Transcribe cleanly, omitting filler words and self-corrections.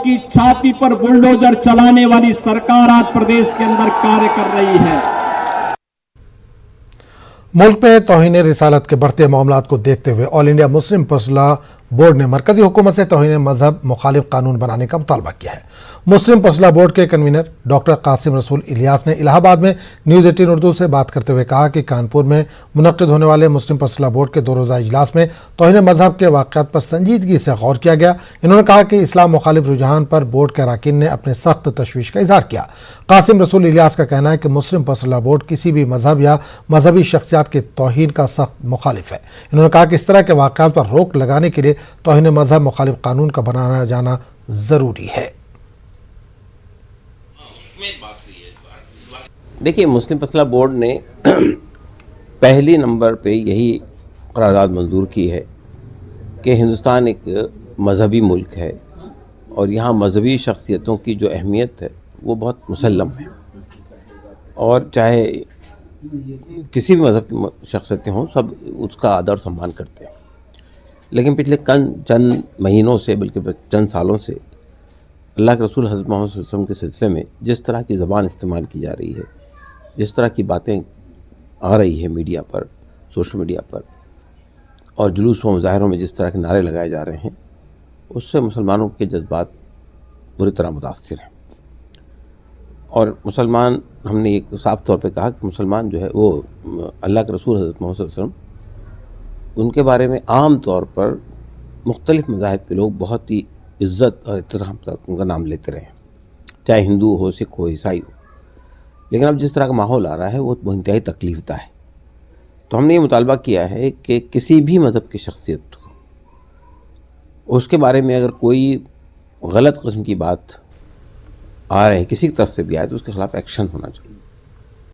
की छाती पर बुलडोजर चलाने वाली सरकार आज प्रदेश के अंदर कार्य कर रही है। मुल्क में तौहीन रिसालत के बढ़ते मामलात को देखते हुए all India Muslim personal board ने मरकजी हुकूमत से तौहीन मजहब मुखालिफ कानून बनाने का मुतालबा किया है। मुस्लिम पर्सनल बोर्ड के कन्वीनर डॉक्टर कासिम रसूल इलियास ने इलाहाबाद में न्यूज़ 18 उर्दू से बात करते हुए कहा कि कानपुर में मुनक्किद होने वाले मुस्लिम पर्सनल बोर्ड के 2 रोज़ा इजलास में तौहीन मजहब के वाक़यात पर संजीदगी से गौर किया गया। इन्होंने कहा कि इस्लाम मुखालिफ रुझान पर बोर्ड के अरकान ने अपने सख्त तशवीश का इजहार किया। कासिम रसूल इलियास का कहना है कि मुस्लिम पर्सनल बोर्ड किसी भी मजहब या मजहबी शख्सियात के तौहीन का सख्त मुखालिफ है। इन्होंने कहा कि इस तरह के वाक़यात पर रोक लगाने के लिए तौहीन मजहब मुखालिफ कानून का बनाना जाना ज़रूरी है। देखिए, मुस्लिम पर्सनल बोर्ड ने पहली नंबर पे यही करारदाद मंजूर की है कि हिंदुस्तान एक मजहबी मुल्क है और यहाँ मजहबी शख्सियतों की जो अहमियत है वो बहुत मुसल्लम है, और चाहे किसी भी मज़हब की शख्सियतें हों सब उसका आदर सम्मान करते हैं। लेकिन पिछले चंद महीनों से, बल्कि चंद सालों से अल्लाह के रसूल हज़रत मोहम्मद सल्लल्लाहु अलैहि वसल्लम के सिलसिले में जिस तरह की ज़बान इस्तेमाल की जा रही है, जिस तरह की बातें आ रही है मीडिया पर, सोशल मीडिया पर, और जुलूस व मुजाहरों में जिस तरह के नारे लगाए जा रहे हैं, उससे मुसलमानों के जज्बात बुरी तरह मुतासिर हैं। और मुसलमान, हमने एक साफ तौर पे कहा कि मुसलमान जो है वो अल्लाह के रसूल हज़रत मोहम्मद सल्लल्लाहु अलैहि वसल्लम, उनके बारे में आम तौर पर मुख्तलिफ़ मज़ाहिब के लोग बहुत ही इज़्ज़त और एहतराम से उनका नाम लेते रहे, चाहे हिंदू हो, सिख हो, ईसाई हो। लेकिन अब जिस तरह का माहौल आ रहा है वो इंतहाई तकलीफ़दा है। तो हमने ये मुतालबा किया है कि किसी भी मज़हब की शख्सियत को, उसके बारे में अगर कोई गलत किस्म की बात आ रही है, किसी की तरफ से भी आए, तो उसके ख़िलाफ़ एक्शन होना चाहिए।